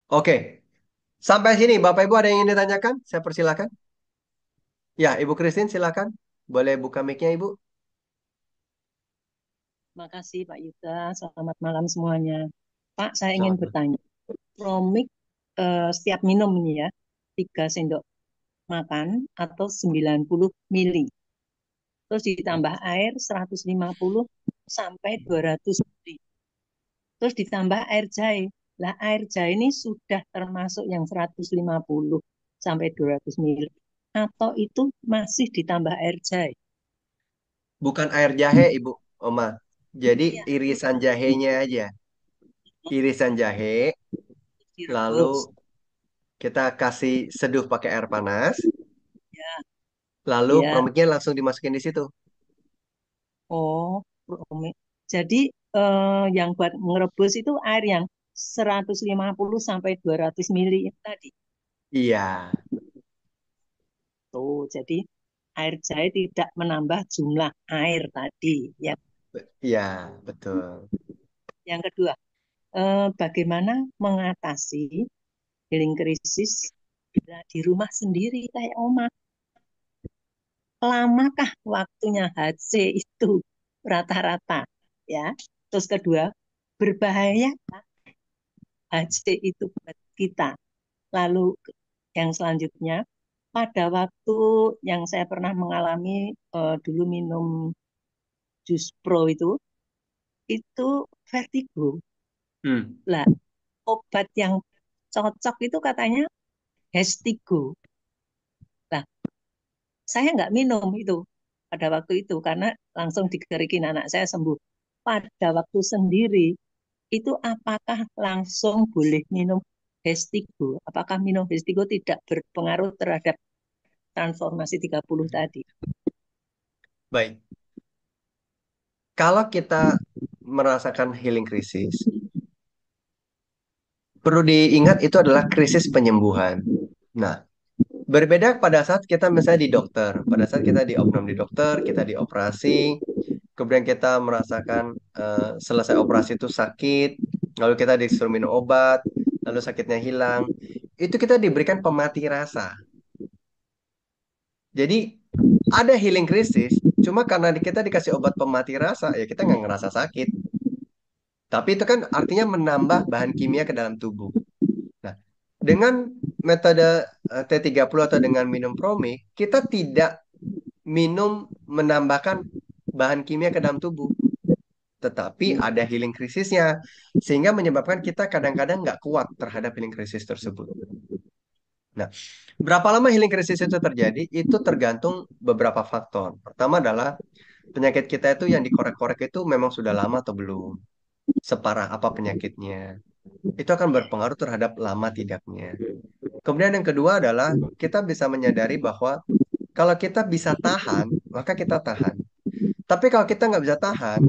Oke, sampai sini Bapak Ibu ada yang ingin ditanyakan? Saya persilakan. Ya, Ibu Christine silakan. Boleh buka mic-nya Ibu? Makasih Pak Yuda, selamat malam semuanya. Pak, saya ingin Selamat malam. bertanya, Promik setiap minum ini ya, 3 sendok makan atau 90 mili. Terus ditambah air 150 sampai 200 mili. Terus ditambah air jahe. Lah air jahe ini sudah termasuk yang 150 sampai 200 mili. Atau itu masih ditambah air jahe? Bukan air jahe Ibu Oma. Jadi Iya, irisan jahenya aja. Irisan jahe, direbus. lalu kita kasih seduh pakai air panas, Ya, lalu ya. promiknya langsung dimasukin di situ. Oh, Umi. Jadi yang buat ngerebus itu air yang 150 sampai 200 mili itu tadi. Iya, Tuh, jadi air jahe tidak menambah jumlah air tadi. Ya. iya, betul. Yang kedua, bagaimana mengatasi healing krisis bila di rumah sendiri kayak Oma? Lamakah waktunya HC itu rata-rata? Ya. Terus kedua, berbahaya HC itu buat kita. Lalu yang selanjutnya, pada waktu yang saya pernah mengalami dulu minum jus pro itu vertigo. Hmm. Lah, obat yang cocok itu katanya Hestigo. Lah, saya nggak minum itu pada waktu itu karena langsung dikerikin anak saya sembuh. Pada waktu sendiri, itu apakah langsung boleh minum Hestigo? Apakah minum Hestigo tidak berpengaruh terhadap transformasi 30 tadi? Baik. Kalau kita merasakan healing krisis, perlu diingat itu adalah krisis penyembuhan. Nah, berbeda pada saat kita misalnya di dokter, pada saat kita di opnam di dokter, kita dioperasi, kemudian kita merasakan selesai operasi itu sakit, lalu kita disuruh minum obat, lalu sakitnya hilang, itu kita diberikan pemati rasa. Jadi ada healing krisis, cuma karena kita dikasih obat pemati rasa, ya kita nggak ngerasa sakit. Tapi itu kan artinya menambah bahan kimia ke dalam tubuh. Nah, dengan metode T30 atau dengan minum Promik, kita tidak minum menambahkan bahan kimia ke dalam tubuh, tetapi ada healing krisisnya, sehingga menyebabkan kita kadang-kadang nggak kuat terhadap healing krisis tersebut. Nah, berapa lama healing krisis itu terjadi? Itu tergantung beberapa faktor. Pertama adalah penyakit kita itu yang dikorek-korek itu memang sudah lama atau belum, separah apa penyakitnya. Itu akan berpengaruh terhadap lama tidaknya. Kemudian yang kedua adalah kita bisa menyadari bahwa kalau kita bisa tahan, maka kita tahan. Tapi kalau kita nggak bisa tahan,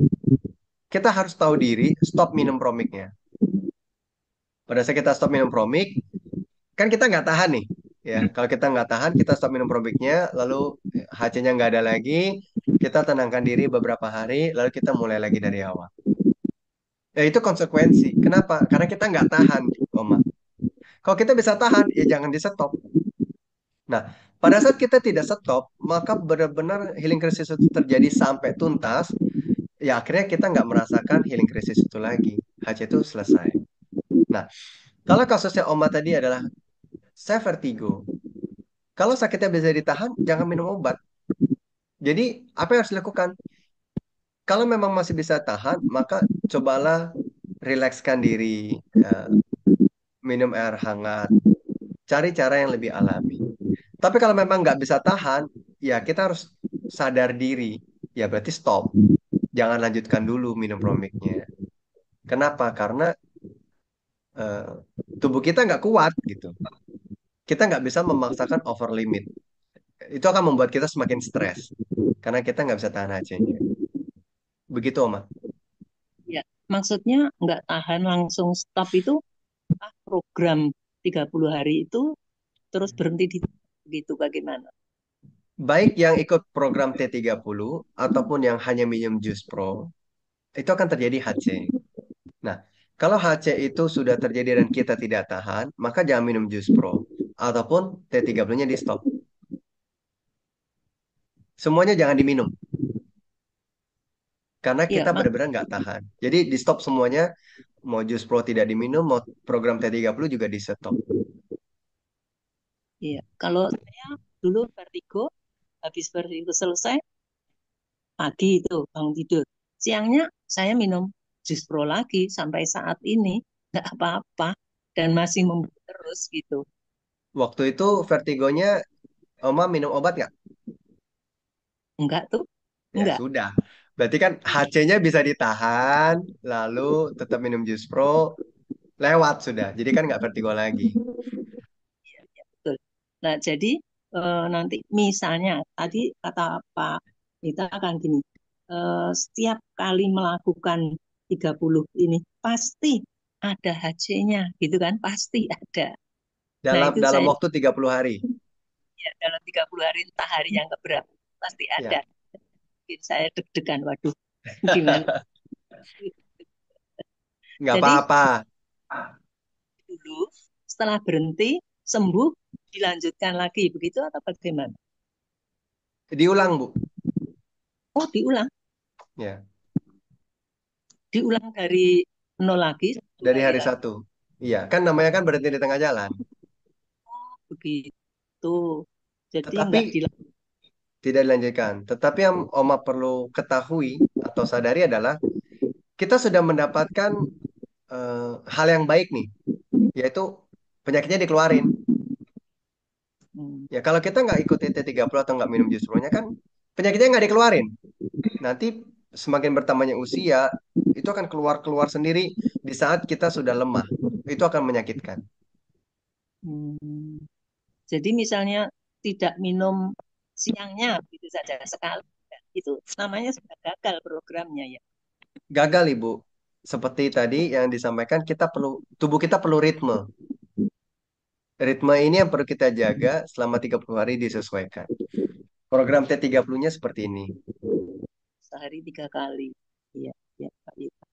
kita harus tahu diri, stop minum promiknya. Pada saat kita stop minum promik, kan kita nggak tahan nih. Ya, kalau kita nggak tahan, kita stop minum promiknya, lalu HC-nya nggak ada lagi, kita tenangkan diri beberapa hari, lalu kita mulai lagi dari awal. Ya, itu konsekuensi. Kenapa? Karena kita nggak tahan, Oma. Kalau kita bisa tahan, ya jangan di stop. Nah, pada saat kita tidak stop, maka benar-benar healing crisis itu terjadi sampai tuntas. Ya akhirnya kita nggak merasakan healing crisis itu lagi. HC itu selesai. Nah, kalau kasusnya Oma tadi adalah saya vertigo. Kalau sakitnya bisa ditahan, jangan minum obat. Jadi, apa yang harus dilakukan? Kalau memang masih bisa tahan, maka cobalah rilekskan diri, eh, minum air hangat, cari cara yang lebih alami. Tapi kalau memang nggak bisa tahan, ya kita harus sadar diri. Ya berarti stop. Jangan lanjutkan dulu minum promiknya. Kenapa? Karena eh, tubuh kita nggak kuat gitu. Kita nggak bisa memaksakan over limit. Itu akan membuat kita semakin stres. Karena kita nggak bisa tahan HC-nya. Begitu, Oma. Ya, maksudnya nggak tahan langsung stop itu program 30 hari itu terus berhenti di gitu bagaimana? Baik yang ikut program T30 ataupun yang hanya minum jus pro, itu akan terjadi HC. Nah, Kalau HC itu sudah terjadi dan kita tidak tahan, maka jangan minum jus pro. Ataupun T30-nya di stop. Semuanya jangan diminum. Karena Iya, kita benar-benar nggak tahan. Jadi di stop semuanya, mau jus pro tidak diminum, mau program T30 juga di stop. iya. Kalau saya dulu vertigo, habis vertigo selesai, pagi itu bangun tidur. Siangnya saya minum jus pro lagi sampai saat ini nggak apa-apa dan masih membuat terus gitu. Waktu itu vertigonya, Oma minum obat nggak? Enggak tuh, Ya enggak. sudah. Berarti kan HC-nya bisa ditahan, lalu tetap minum jus pro, lewat sudah. Jadi kan nggak vertigo lagi. Iya, iya, betul. Nah, jadi nanti misalnya tadi kata Pak kita akan gini, setiap kali melakukan 30 ini pasti ada HC-nya gitu kan, pasti ada. Nah, Dalam itu dalam saya waktu 30 hari. ya, dalam 30 hari entah hari yang keberapa pasti ada. Ya. Bikin saya deg-degan, waduh, gimana? Nggak Jadi apa-apa. dulu setelah berhenti sembuh dilanjutkan lagi begitu atau bagaimana? Diulang, Bu. Oh, diulang, Ya, diulang dari nol lagi satu dari hari hari lagi. satu. Iya, kan namanya kan berhenti di tengah jalan. Begitu. Jadi Tetapi nggak dilakukan. tidak dilanjutkan. Tetapi yang Oma perlu ketahui atau sadari adalah kita sudah mendapatkan hal yang baik nih, yaitu penyakitnya dikeluarin. Ya, kalau kita nggak ikut T30 atau nggak minum jus nya kan penyakitnya nggak dikeluarin. Nanti semakin bertambahnya usia, itu akan keluar-keluar sendiri di saat kita sudah lemah. Itu akan menyakitkan. Hmm. Jadi misalnya tidak minum siangnya begitu saja sekali, itu namanya sudah gagal programnya ya. Gagal, Ibu. Seperti tadi yang disampaikan, tubuh kita perlu ritme. Ritme ini yang perlu kita jaga selama 30 hari disesuaikan. Program T30-nya seperti ini. Sehari 3 kali. Iya, iya, Pak Yuta.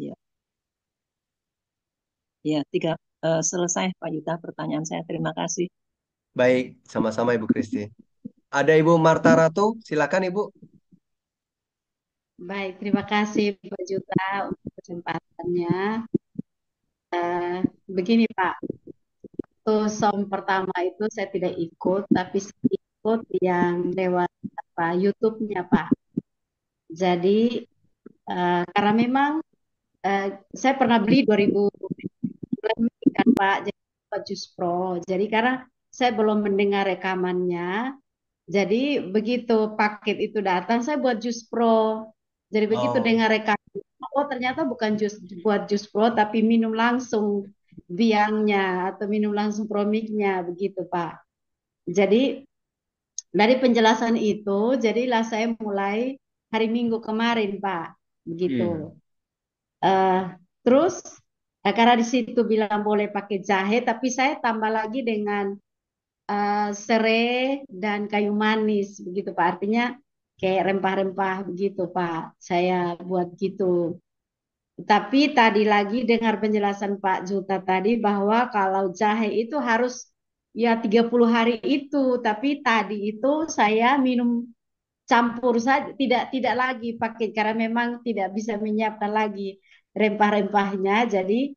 Iya, iya, selesai Pak Yuta pertanyaan saya. Terima kasih. Baik, sama-sama Ibu Kristi. Ada Ibu Marta Ratu, silakan Ibu. Baik, terima kasih Pak Juta untuk kesempatannya. Begini Pak, tuh som pertama itu saya tidak ikut, tapi saya ikut yang lewat apa YouTube-nya Pak. Jadi karena memang eh, saya pernah beli 2000 lebih kan Pak, jadi Pak Jus Pro. Jadi karena saya belum mendengar rekamannya, jadi begitu paket itu datang, saya buat jus pro. Jadi begitu Oh, dengar rekaman, oh ternyata bukan jus buat jus pro, tapi minum langsung biangnya atau minum langsung promiknya, begitu Pak. Jadi dari penjelasan itu, jadilah saya mulai hari Minggu kemarin Pak, hmm. begitu. Eh, terus karena di situ bilang boleh pakai jahe, tapi saya tambah lagi dengan serai dan kayu manis begitu Pak. Artinya kayak rempah-rempah begitu Pak. Saya buat gitu. Tapi tadi lagi dengar penjelasan Pak Juta tadi bahwa kalau jahe itu harus ya 30 hari itu. Tapi tadi itu saya minum campur saja, tidak lagi pakai karena memang tidak bisa menyiapkan lagi rempah-rempahnya. Jadi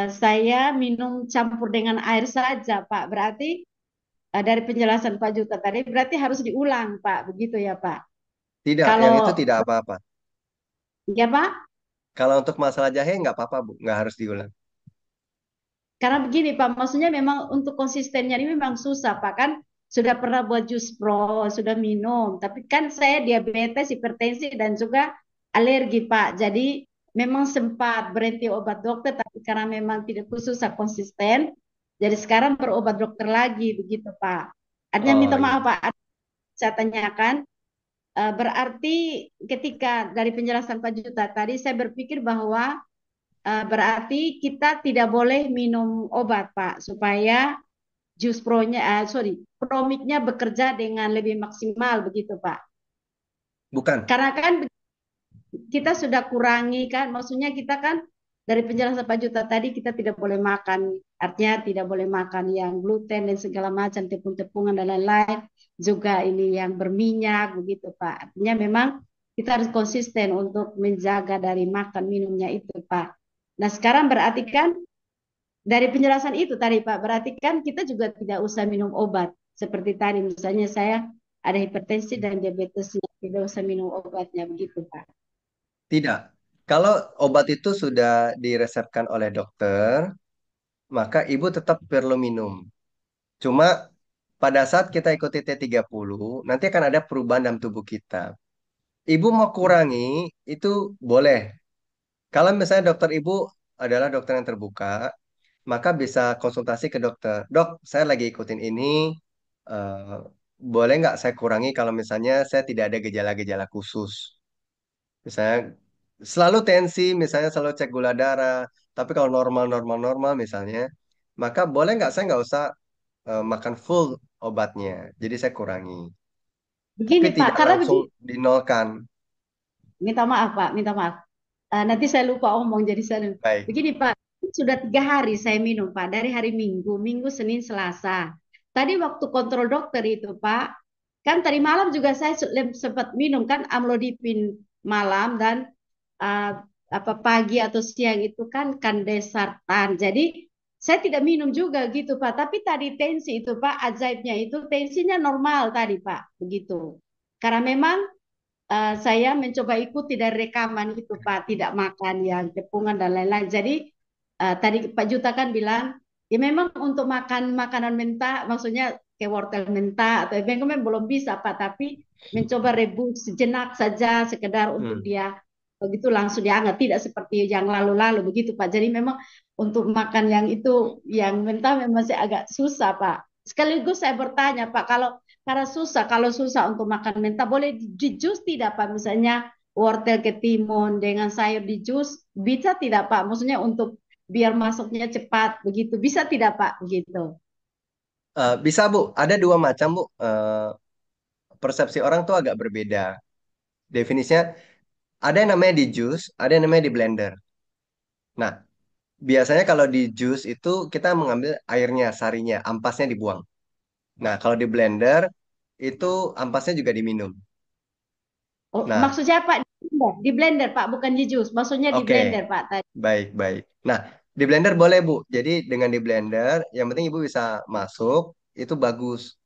saya minum campur dengan air saja Pak. Berarti dari penjelasan Pak Juta tadi berarti harus diulang Pak, begitu ya Pak. Tidak, yang itu Kalau tidak apa-apa. ya Pak, Kalau untuk masalah jahe nggak apa-apa, Bu. Nggak harus diulang. karena begini Pak, maksudnya memang untuk konsistennya ini memang susah Pak kan sudah pernah buat jus pro, sudah minum, tapi kan saya diabetes, hipertensi dan juga alergi Pak. Jadi memang sempat berhenti obat dokter, tapi karena memang tidak susah konsisten, jadi sekarang berobat dokter lagi begitu Pak. Artinya Oh minta iya. maaf Pak, saya tanyakan. Berarti ketika dari penjelasan Pak Juta tadi saya berpikir bahwa berarti kita tidak boleh minum obat Pak supaya jus pro-nya sorry promiknya bekerja dengan lebih maksimal begitu Pak. Bukan. Karena kan kita sudah kurangi kan maksudnya kita kan dari penjelasan Pak Juta tadi kita tidak boleh makan, artinya tidak boleh makan yang gluten dan segala macam tepung-tepungan dan lain-lain. Juga ini yang berminyak begitu Pak. Artinya memang kita harus konsisten untuk menjaga dari makan minumnya itu Pak. Nah sekarang berarti kan dari penjelasan itu tadi Pak, berarti kan kita juga tidak usah minum obat. Seperti tadi misalnya saya ada hipertensi dan diabetes, tidak usah minum obatnya begitu Pak. Tidak. Kalau obat itu sudah diresepkan oleh dokter, maka ibu tetap perlu minum. Cuma pada saat kita ikuti T30, nanti akan ada perubahan dalam tubuh kita. Ibu mau kurangi, itu boleh. Kalau misalnya dokter ibu adalah dokter yang terbuka, maka bisa konsultasi ke dokter. Dok, saya lagi ikutin ini, eh, boleh nggak saya kurangi kalau misalnya saya tidak ada gejala-gejala khusus? Misalnya selalu tensi, misalnya selalu cek gula darah, tapi kalau normal misalnya, maka boleh nggak saya nggak usah makan full obatnya. Jadi saya kurangi, tapi Begini Pak, tidak karena langsung begini, dinolkan. minta maaf Pak, minta maaf. Nanti saya lupa omong jadi saya lupa. Baik. Begini Pak, sudah 3 hari saya minum Pak, dari hari Minggu, Minggu, Senin, Selasa. Tadi waktu kontrol dokter itu Pak, kan tadi malam juga saya sempat minum kan amlodipin malam dan uh, apa pagi atau siang itu kan kandesartan. Jadi saya tidak minum juga gitu Pak. Tapi tadi tensi itu Pak, ajaibnya itu tensinya normal tadi Pak, begitu. Karena memang saya mencoba ikuti dari rekaman itu Pak, tidak makan yang tepungan dan lain-lain. Jadi tadi Pak Juta kan bilang, ya memang untuk makan makanan mentah, maksudnya kayak wortel mentah atau memang belum bisa Pak, tapi mencoba rebus sejenak saja, sekedar untuk Hmm. dia begitu langsung diangat, tidak seperti yang lalu-lalu begitu Pak. Jadi memang untuk makan yang itu, yang mentah memang masih agak susah Pak. Sekaligus saya bertanya Pak, kalau susah untuk makan mentah, boleh di jus tidak Pak? Misalnya wortel ketimun dengan sayur di jus, bisa tidak Pak? Maksudnya untuk biar masuknya cepat begitu, bisa tidak Pak? Begitu. Bisa Bu, ada dua macam Bu. Persepsi orang tuh agak berbeda. Definisinya ada yang namanya di jus, ada yang namanya di blender. Nah, biasanya kalau di jus itu kita mengambil airnya, sarinya, ampasnya dibuang. Nah, kalau di blender itu ampasnya juga diminum. Oh, Nah, maksudnya Pak di blender Pak, bukan di jus. Maksudnya di oke, blender Pak tadi. baik, baik. Nah, di blender boleh Bu. Jadi dengan di blender, yang penting Ibu bisa masuk, itu bagus.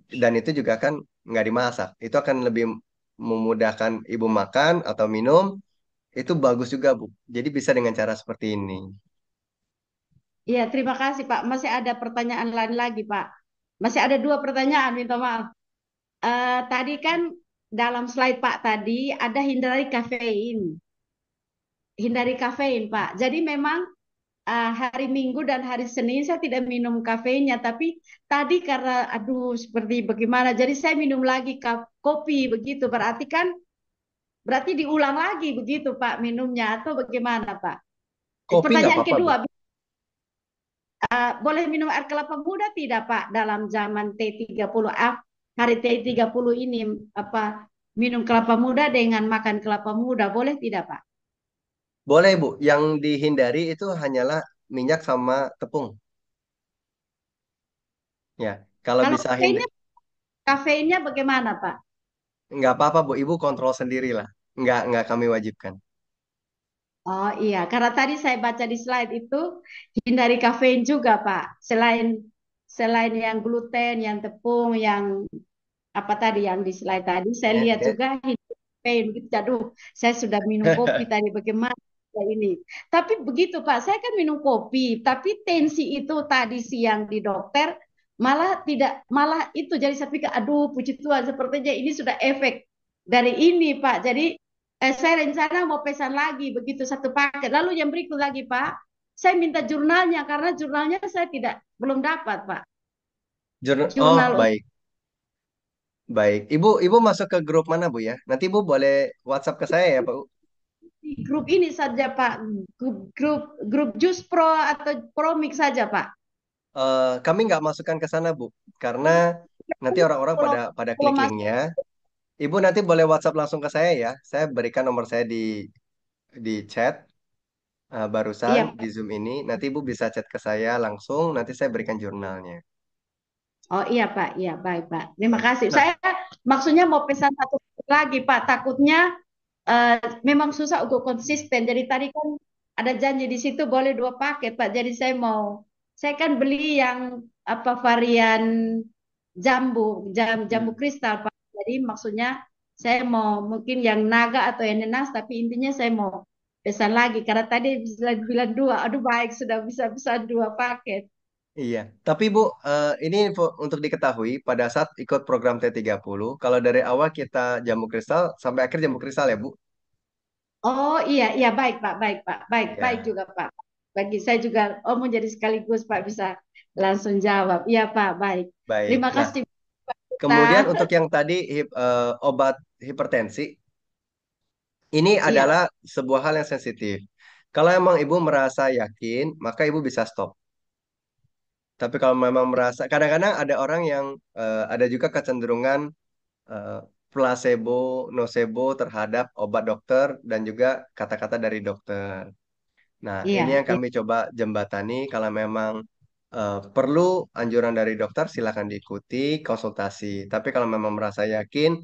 Dan itu juga kan nggak dimasak. Itu akan lebih memudahkan Ibu makan atau minum. Itu bagus juga Bu. Jadi bisa dengan cara seperti ini. Iya, terima kasih Pak. Masih ada pertanyaan lain lagi Pak. Masih ada 2 pertanyaan, minta maaf. Tadi kan dalam slide Pak tadi ada hindari kafein. Hindari kafein, Pak. Jadi memang hari Minggu dan hari Senin saya tidak minum kafeinnya, tapi tadi karena aduh seperti bagaimana, jadi saya minum lagi kopi begitu. Berarti diulang lagi begitu Pak minumnya atau bagaimana Pak? Kopi nggak Pertanyaan apa-apa Bu. kedua, boleh minum air kelapa muda tidak Pak dalam zaman T30 hari T30 ini apa minum kelapa muda dengan makan kelapa muda boleh tidak Pak? Boleh Bu. Yang dihindari itu hanyalah minyak sama tepung. Ya, kalau Kalau bisa hindari. kafeinnya bagaimana Pak? Nggak apa-apa Bu, Ibu kontrol sendiri lah. Nggak kami wajibkan. Oh iya, karena tadi saya baca di slide itu hindari kafein juga, Pak. Selain selain yang gluten, yang tepung, yang apa tadi yang di slide tadi, saya Ya, lihat ya. juga hindari kafein. Gitu. Aduh, saya sudah minum kopi tadi bagaimana ini. Tapi begitu, Pak. Saya kan minum kopi, tapi tensi itu tadi siang di dokter malah tidak malah itu jadi saya pikir aduh puji Tuhan sepertinya ini sudah efek dari ini Pak. Jadi saya rencana mau pesan lagi begitu 1 paket. Lalu yang berikut lagi Pak, saya minta jurnalnya karena jurnalnya saya tidak belum dapat Pak. Oh, Jurnal baik. Baik. Ibu masuk ke grup mana Bu ya? Nanti Ibu boleh WhatsApp ke saya ya Pak. di grup ini saja Pak, grup Jus Pro atau Promix saja Pak. Kami nggak masukkan ke sana Bu, karena nanti orang-orang Kalau pada kalau klik masuk linknya. Ibu nanti boleh WhatsApp langsung ke saya ya. Saya berikan nomor saya di chat. barusan Iya. di Zoom ini. Nanti Ibu bisa chat ke saya langsung, nanti saya berikan jurnalnya. Oh iya Pak, iya baik Pak. Terima Baik. kasih. Nah, Saya maksudnya mau pesan satu lagi Pak. Takutnya eh, memang susah untuk konsisten. Jadi tadi kan ada janji di situ boleh 2 paket Pak. Jadi saya kan beli yang apa varian jambu hmm, kristal Pak. Jadi maksudnya saya mau mungkin yang naga atau yang nenas, tapi intinya saya mau pesan lagi karena tadi bilang 2. Aduh baik sudah bisa pesan 2 paket. iya. Tapi Bu, ini info untuk diketahui pada saat ikut program T30, kalau dari awal kita jamu kristal sampai akhir jamu kristal ya Bu. Oh iya iya baik Pak baik Pak baik baik Ya, juga Pak. Bagi saya juga mau jadi sekaligus Pak bisa langsung jawab. Iya Pak baik. baik. Terima Nah, kasih kemudian Pak. untuk yang tadi obat hipertensi, ini Iya adalah sebuah hal yang sensitif. Kalau emang Ibu merasa yakin, maka Ibu bisa stop. Tapi kalau memang merasa, kadang-kadang ada orang yang ada juga kecenderungan eh, placebo, nocebo terhadap obat dokter dan juga kata-kata dari dokter. Nah, iya ini yang iya kami coba jembatani. Kalau memang perlu anjuran dari dokter, silakan diikuti konsultasi. Tapi kalau memang merasa yakin,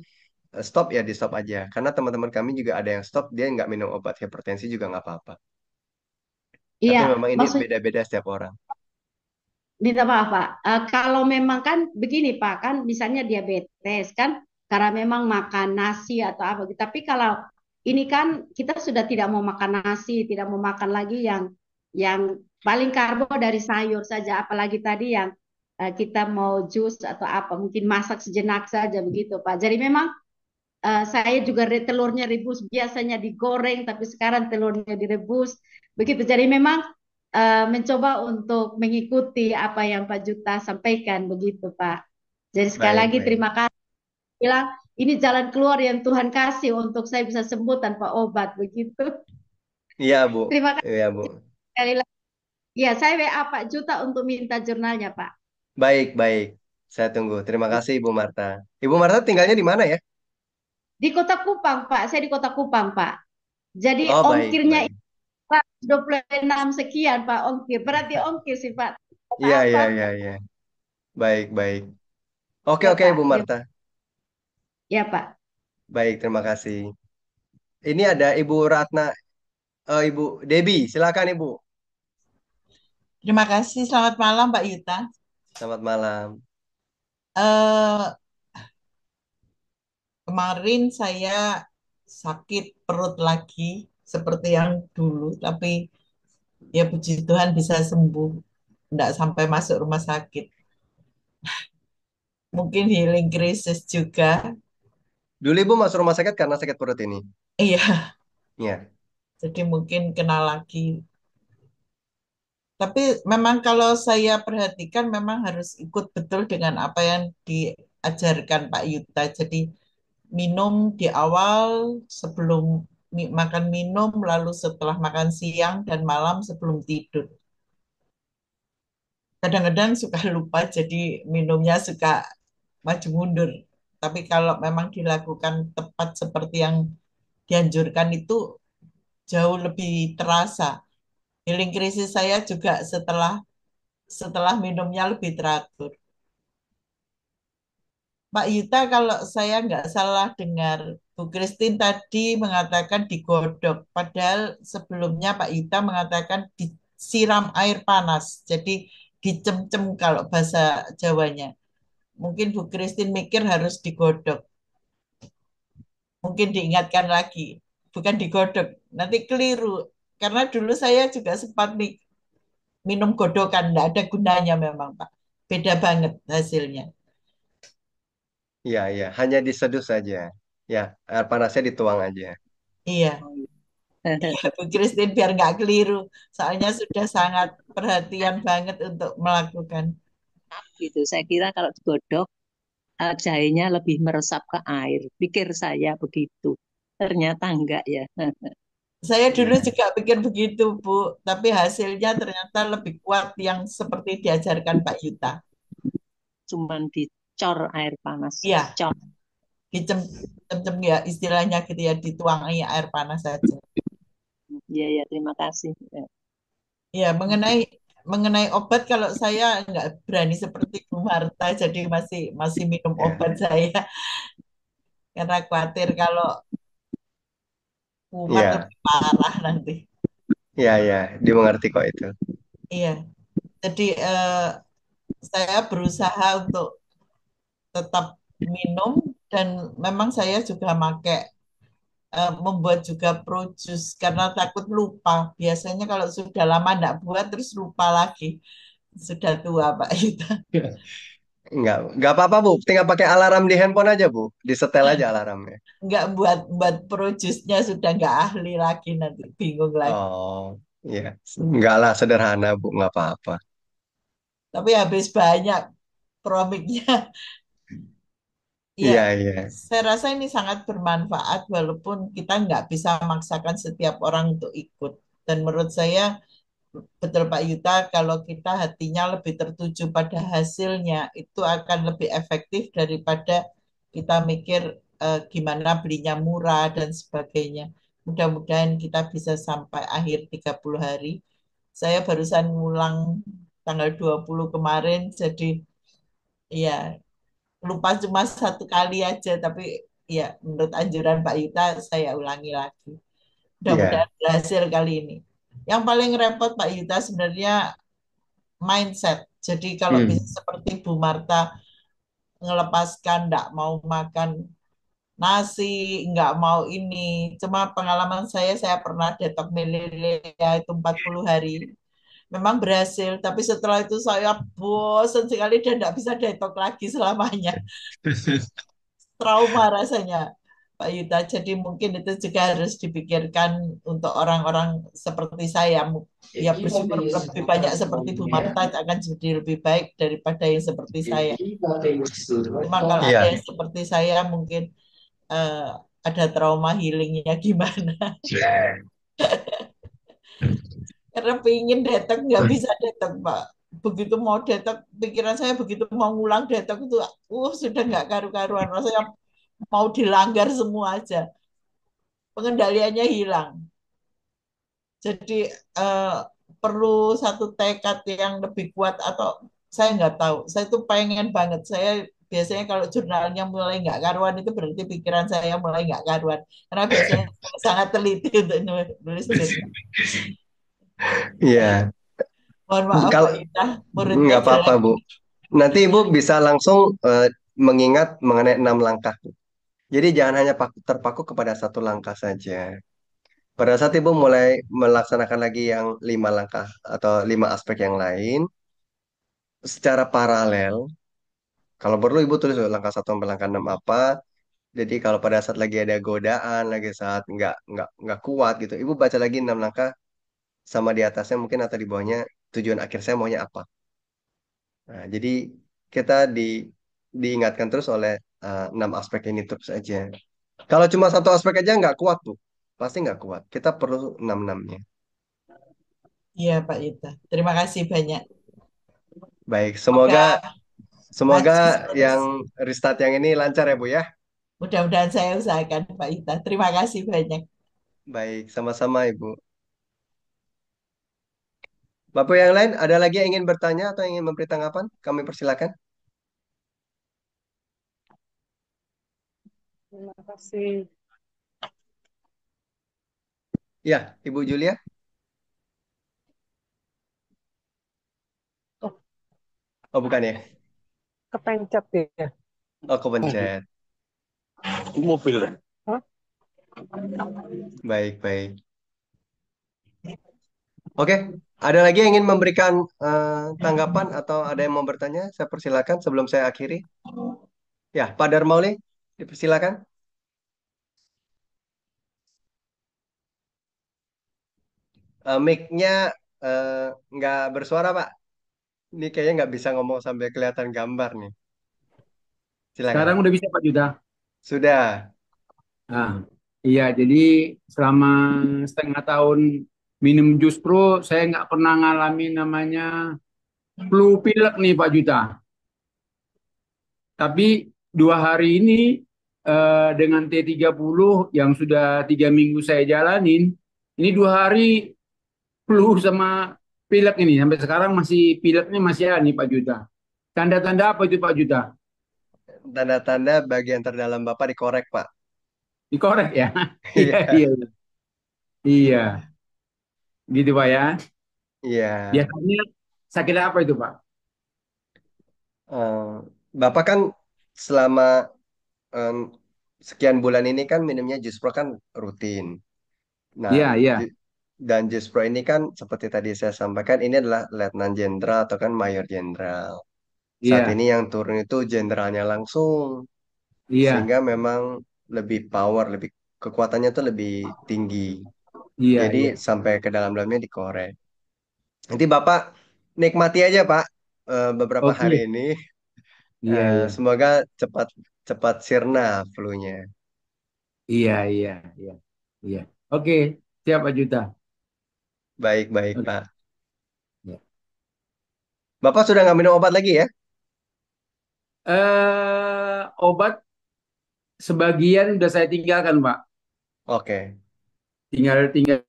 stop ya di stop aja. Karena teman-teman kami juga ada yang stop, dia nggak minum obat hipertensi juga nggak apa-apa. Tapi iya. memang ini Maksudnya beda-beda setiap orang. minta maaf Pak. Kalau memang kan begini Pak kan misalnya diabetes kan karena memang makan nasi atau apa gitu. Tapi kalau ini kan kita sudah tidak mau makan nasi, tidak mau makan lagi yang paling karbo dari sayur saja. Apalagi tadi yang kita mau jus atau apa mungkin masak sejenak saja begitu Pak. Jadi memang saya juga telurnya rebus biasanya digoreng tapi sekarang telurnya direbus begitu. Jadi memang mencoba untuk mengikuti apa yang Pak Juta sampaikan begitu Pak. Jadi sekali Baik, lagi baik. terima kasih bilang ini jalan keluar yang Tuhan kasih untuk saya bisa sembuh tanpa obat begitu. Iya, Bu. Terima kasih Iya, Bu. sekali lagi. Ya, saya WA Pak Juta untuk minta jurnalnya Pak. Baik, baik. Saya tunggu. Terima kasih, Ibu Marta. Ibu Marta tinggalnya di mana ya? Di Kota Kupang Pak, saya di Kota Kupang Pak. Jadi Oh, baik, ongkirnya baik. itu Pak 26 sekian Pak ongkir. Berarti ongkir sih Pak. Iya, iya, Apa-apa. iya, iya. Baik, baik. Oke, Ya oke, Ibu Pak. Marta. Ya Pak. Baik, terima kasih. Ini ada Ibu Ratna, Ibu Debi. Silakan, Ibu. Terima kasih. Selamat malam, Pak Yuta. Selamat malam. Eh, Kemarin saya sakit perut lagi seperti yang dulu, tapi ya puji Tuhan bisa sembuh, tidak sampai masuk rumah sakit. Mungkin healing krisis juga. Dulu Ibu masuk rumah sakit karena sakit perut ini. Iya, Iya. jadi mungkin kena lagi. Tapi memang kalau saya perhatikan memang harus ikut betul dengan apa yang diajarkan Pak Yuta. Jadi minum di awal sebelum makan minum, lalu setelah makan siang dan malam sebelum tidur. Kadang-kadang suka lupa, jadi minumnya suka maju mundur. Tapi kalau memang dilakukan tepat seperti yang dianjurkan itu jauh lebih terasa. Healing krisis saya juga setelah setelah minumnya lebih teratur. Pak Yuta, kalau saya nggak salah dengar, Bu Christine tadi mengatakan digodok. Padahal sebelumnya Pak Yuta mengatakan disiram air panas. Jadi dicemcem kalau bahasa Jawanya. Mungkin Bu Christine mikir harus digodok. Mungkin diingatkan lagi. Bukan digodok. Nanti keliru. Karena dulu saya juga sempat minum godokan. Nggak ada gunanya memang, Pak. Beda banget hasilnya. Iya, iya. Hanya diseduh saja. Ya, air panasnya dituang aja. Iya. Oh, iya. Bu Christine biar nggak keliru. Soalnya sudah sangat perhatian banget untuk melakukan. Gitu. Saya kira kalau digodok jahenya lebih meresap ke air. Pikir saya begitu. Ternyata enggak ya. Saya dulu Iya. juga pikir begitu, Bu. Tapi hasilnya ternyata lebih kuat yang seperti diajarkan Pak Yuta. Cuman dicor air panas. Iya, Cor. dicem-cem ya istilahnya gitu ya, dituangi air panas saja. Iya, ya, terima kasih. Ya. Ya, mengenai mengenai obat kalau saya nggak berani seperti Bu Marta, jadi masih masih minum Ya, obat saya karena khawatir kalau kumat iya, lebih parah nanti. iya, iya, dimengerti kok itu. Iya, jadi saya berusaha untuk tetap minum dan memang saya juga pakai membuat juga pro jus karena takut lupa. Biasanya kalau sudah lama enggak buat terus lupa lagi. Sudah tua Pak Yuta. Enggak apa-apa, Bu. Tinggal pakai alarm di handphone aja, Bu. Disetel aja alarmnya. Enggak buat buat pro jusnya sudah enggak ahli lagi nanti bingung lagi. Oh, iya. Enggak lah, sederhana, Bu. Enggak apa-apa. Tapi habis banyak promiknya. Ya, Iya, iya. saya rasa ini sangat bermanfaat walaupun kita nggak bisa memaksakan setiap orang untuk ikut. Dan menurut saya betul Pak Yuta, kalau kita hatinya lebih tertuju pada hasilnya, itu akan lebih efektif daripada kita mikir gimana belinya murah dan sebagainya. Mudah-mudahan kita bisa sampai akhir 30 hari. Saya barusan ngulang tanggal 20 kemarin, jadi ya lupa cuma satu kali aja, tapi ya menurut anjuran Pak Yuta, saya ulangi lagi. Iya. Mudah-mudahan berhasil kali ini. Yang paling repot Pak Yuta sebenarnya mindset. Jadi kalau bisa Hmm. seperti Bu Marta ngelepaskan, nggak mau makan nasi, nggak mau ini. Cuma pengalaman saya pernah detok melele ya itu 40 hari. Memang berhasil, tapi setelah itu saya bosan sekali dan nggak bisa detok lagi selamanya. Trauma rasanya, Pak Yuta. Jadi mungkin itu juga harus dipikirkan untuk orang-orang seperti saya. Ya bersyukur lebih banyak seperti Bu Marta akan jadi lebih baik daripada yang seperti saya. Cuma kalau ada Iya. yang seperti saya mungkin eh, ada trauma healingnya gimana. Karena pengen detek nggak bisa detek Pak. Begitu mau detek, pikiran saya begitu mau ngulang detek itu, sudah nggak karu-karuan. Rasanya mau dilanggar semua aja. Pengendaliannya hilang. Jadi eh, perlu satu tekad yang lebih kuat atau saya nggak tahu. Saya tuh pengen banget. Saya biasanya kalau jurnalnya mulai nggak karuan itu berarti pikiran saya mulai nggak karuan. Karena biasanya saya sangat teliti untuk nulis jurnal. Iya. Mohon maaf Kalau Pak Ita, muridnya nggak apa-apa, jelek. Bu. Nanti Ibu bisa langsung mengingat mengenai 6 langkah. Jadi jangan hanya terpaku kepada 1 langkah saja. Pada saat Ibu mulai melaksanakan lagi yang 5 langkah atau 5 aspek yang lain, secara paralel, kalau perlu Ibu tulis dulu langkah 1 sampai langkah 6 apa. Jadi kalau pada saat lagi ada godaan, lagi saat nggak kuat gitu, Ibu baca lagi 6 langkah sama di atasnya mungkin atau di bawahnya tujuan akhir saya maunya apa. Nah, jadi kita diingatkan terus oleh 6 aspek ini terus aja. Kalau cuma 1 aspek aja nggak kuat tuh, pasti nggak kuat. Kita perlu 6-6-nya. Iya Pak Ita, terima kasih banyak. Baik, semoga Semoga semoga maju yang terus. restart yang ini lancar ya Bu ya. Mudah-mudahan saya usahakan Pak Ita. Terima kasih banyak. Baik, sama-sama Ibu. Bapak yang lain ada lagi yang ingin bertanya atau ingin memberi tanggapan? Kami persilakan. Terima kasih. Ya, Ibu Julia. Oh, Oh bukan ya? kepencet ya. Oh kepencet. Mobil. Hah? Baik, baik. Oke, ada lagi yang ingin memberikan tanggapan atau ada yang mau bertanya? Saya persilakan sebelum saya akhiri. Ya, Pak Darmauli, dipersilakan. Mic-nya nggak bersuara, Pak. Ini kayaknya nggak bisa ngomong sampai kelihatan gambar nih. Sekarang Silakan. udah bisa Pak Yuda. Sudah. Nah, iya, jadi selama setengah tahun minum jus pro, saya nggak pernah ngalamin namanya flu pilek nih Pak Yuda. Tapi 2 hari ini dengan T30 yang sudah 3 minggu saya jalanin, Ini 2 hari flu sama pilek ini. Sampai sekarang masih pileknya masih ada nih Pak Juta. Tanda-tanda apa itu Pak Juta? Tanda-tanda bagian terdalam Bapak dikorek, Pak. Dikorek ya? Iya, Iya, iya, iya. Gitu Pak ya. iya. Biasanya sakit apa itu Pak? Eh, Bapak kan selama em, sekian bulan ini kan minumnya jus pro kan rutin. Nah, Iya, iya, ju- dan jus pro ini kan seperti tadi saya sampaikan ini adalah letnan jenderal atau kan mayor jenderal. Saat ini iya, yang turun itu jenderalnya langsung, iya, sehingga memang lebih power, lebih kekuatannya tuh lebih tinggi. iya, Jadi iya. sampai ke dalam-dalamnya dikorek. Nanti Bapak nikmati aja Pak beberapa hari Oke. ini. Iya, iya. Semoga cepat cepat sirna flu-nya. Iya, iya, iya. Iya. Oke, siap Pak Juta. Baik-baik Oke. Pak. Ya. Bapak sudah nggak minum obat lagi ya? Obat sebagian udah saya tinggalkan, Pak. Oke. Tinggal tinggal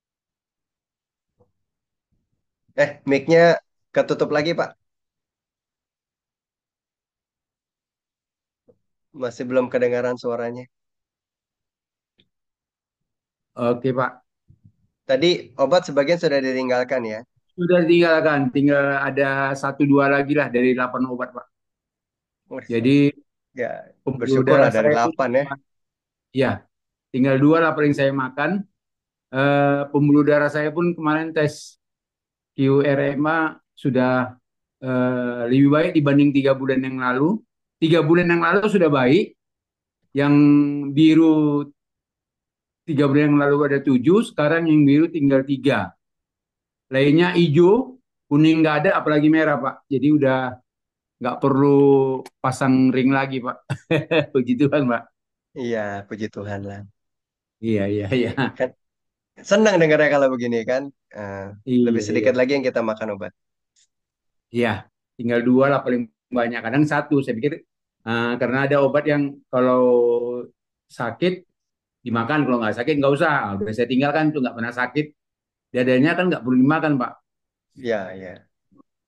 Mic-nya ketutup lagi Pak. Masih belum kedengaran suaranya. Oke, Pak. Tadi obat sebagian sudah ditinggalkan ya. Sudah tinggalkan, tinggal ada 1 2 lagi lah dari 8 obat, Pak. Wih, Jadi ya, pembuluh bersyukur lah darah dari saya pun 8 ya. ya, tinggal 2 lah paling saya makan. Pembuluh darah saya pun kemarin tes QRMA sudah lebih baik dibanding 3 bulan yang lalu. 3 bulan yang lalu sudah baik. Yang biru 3 bulan yang lalu ada 7, sekarang yang biru tinggal 3. Lainnya hijau, kuning nggak ada, apalagi merah Pak. Jadi udah nggak perlu pasang ring lagi Pak. Begitu kan Pak. Iya, puji Tuhan lah. Iya, iya, iya. Kan senang dengarnya kalau begini kan. Eh, Lebih Iya, iya. sedikit lagi yang kita makan obat. Iya, tinggal 2 lah paling banyak. Kadang 1, saya pikir karena ada obat yang kalau sakit dimakan, kalau nggak sakit nggak usah. Udah saya tinggalkan tuh nggak pernah sakit. Dadanya kan nggak perlu dimakan Pak. Iya, iya.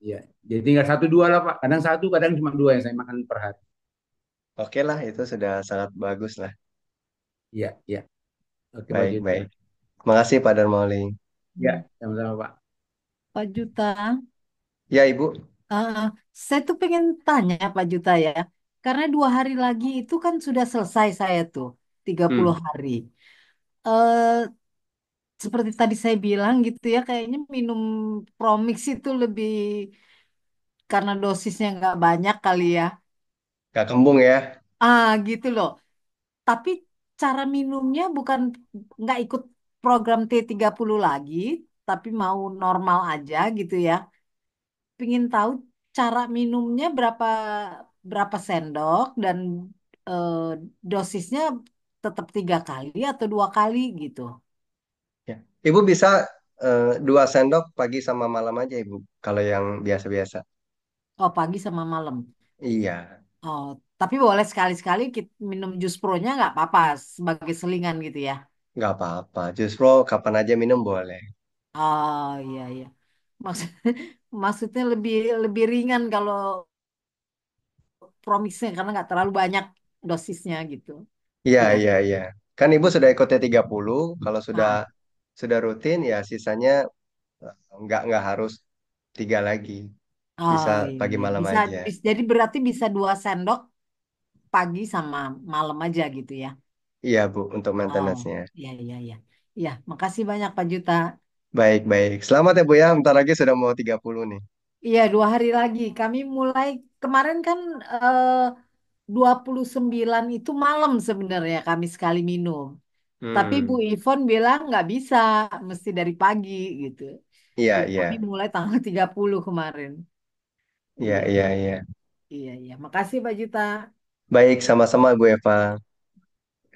Iya, jadi tinggal 1 2 lah Pak. Kadang 1, kadang cuma 2 yang saya makan per hari. Oke lah, itu sudah sangat bagus lah. Iya, iya. Oke Pak Baik, Juta. baik. Makasih Pak Darmauli. Ya, sama-sama Pak. Pak Juta, Ya, Ibu. eh, saya tuh pengen tanya Pak Juta ya, karena 2 hari lagi itu kan sudah selesai saya tuh, 30 Hmm. hari. Eh, Seperti tadi saya bilang gitu ya, kayaknya minum Promix itu lebih karena dosisnya nggak banyak kali ya. Gak kembung ya. Gitu loh. Tapi cara minumnya bukan nggak ikut program T30 lagi, tapi mau normal aja gitu ya. Pingin tahu cara minumnya berapa berapa sendok dan eh, dosisnya tetap 3 kali atau 2 kali gitu. Ya. Ibu bisa 2 sendok pagi sama malam aja Ibu. Kalau yang biasa-biasa. Oh, pagi sama malam. Iya, Oh, tapi boleh sekali-sekali minum jus pronya nggak apa-apa sebagai selingan gitu ya. nggak apa-apa. Justru kapan aja minum boleh. Oh, iya iya. Maksud maksudnya lebih lebih ringan kalau promisnya karena nggak terlalu banyak dosisnya gitu. Iya, Iya. iya, iya. Kan Ibu sudah ikut T30. Kalau Ah, sudah rutin ya sisanya nggak harus 3 lagi. Bisa oh iya, pagi iya. malam Bisa, aja. jadi berarti bisa 2 sendok pagi sama malam aja gitu ya. Iya Bu, untuk Oh, maintenance-nya. iya iya iya. Iya, makasih banyak Pak Juta. Baik, baik. Selamat ya Bu ya. Bentar lagi sudah mau 30 nih. Iya, 2 hari lagi. Kami mulai kemarin kan 29 itu malam sebenarnya kami sekali minum. Tapi Bu Hmm. Ivon bilang nggak bisa, mesti dari pagi gitu. Iya, Jadi kami iya. mulai tanggal 30 kemarin. Iya, Iya, iya, iya. iya, iya. Makasih Pak Juta. Baik, sama-sama Bu Eva.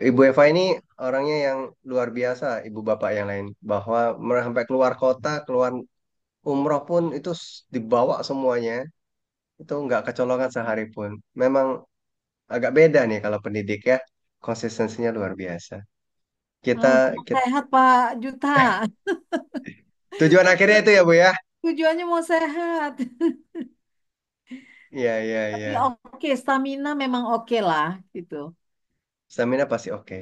Ibu Eva ini orangnya yang luar biasa, ibu bapak yang lain. Bahwa mereka sampai keluar kota, keluar umroh pun itu dibawa semuanya. Itu nggak kecolongan sehari pun. Memang agak beda nih kalau pendidik ya. Konsistensinya luar biasa. Kita, Mau kita sehat Pak Juta. tujuan akhirnya itu ya Bu ya. Tujuannya mau sehat. Iya, iya, Tapi iya. oke, stamina memang oke lah gitu. Stamina pasti oke.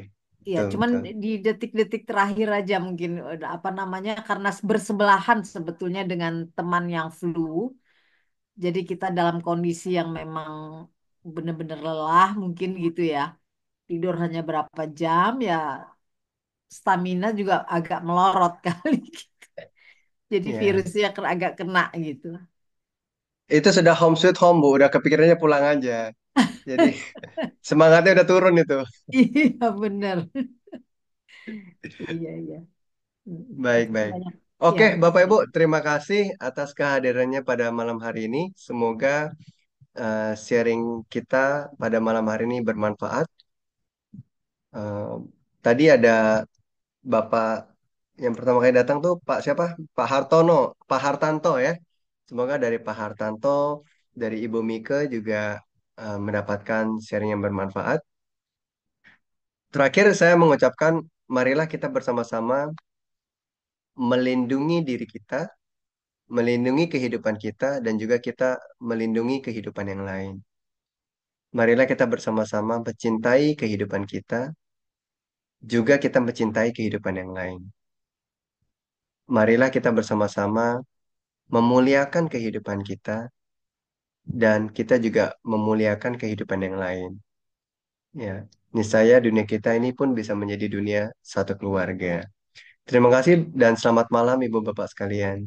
Iya, Betul, cuman betul. di detik-detik terakhir aja mungkin apa namanya karena bersebelahan sebetulnya dengan teman yang flu. Jadi kita dalam kondisi yang memang benar-benar lelah mungkin gitu ya. Tidur hanya berapa jam ya stamina juga agak melorot kali. Jadi Iya. virusnya agak kena gitu. Itu sudah home sweet home Bu, udah kepikirannya pulang aja. Jadi semangatnya udah turun itu. Iya benar. Iya iya. Baik, Makasih baik. banyak. Ya Oke, Bapak makasih. Ibu, terima kasih atas kehadirannya pada malam hari ini. Semoga sharing kita pada malam hari ini bermanfaat. Eh, Tadi ada Bapak yang pertama kali datang tuh Pak siapa? Pak Hartono, Pak Hartanto ya. Semoga dari Pak Hartanto, dari Ibu Mika juga mendapatkan sharing yang bermanfaat. Terakhir saya mengucapkan, marilah kita bersama-sama melindungi diri kita, melindungi kehidupan kita, dan juga kita melindungi kehidupan yang lain. Marilah kita bersama-sama mencintai kehidupan kita, juga kita mencintai kehidupan yang lain. Marilah kita bersama-sama memuliakan kehidupan kita, dan kita juga memuliakan kehidupan yang lain. Ya, niscaya dunia kita ini pun bisa menjadi dunia satu keluarga. Terima kasih dan selamat malam Ibu Bapak sekalian.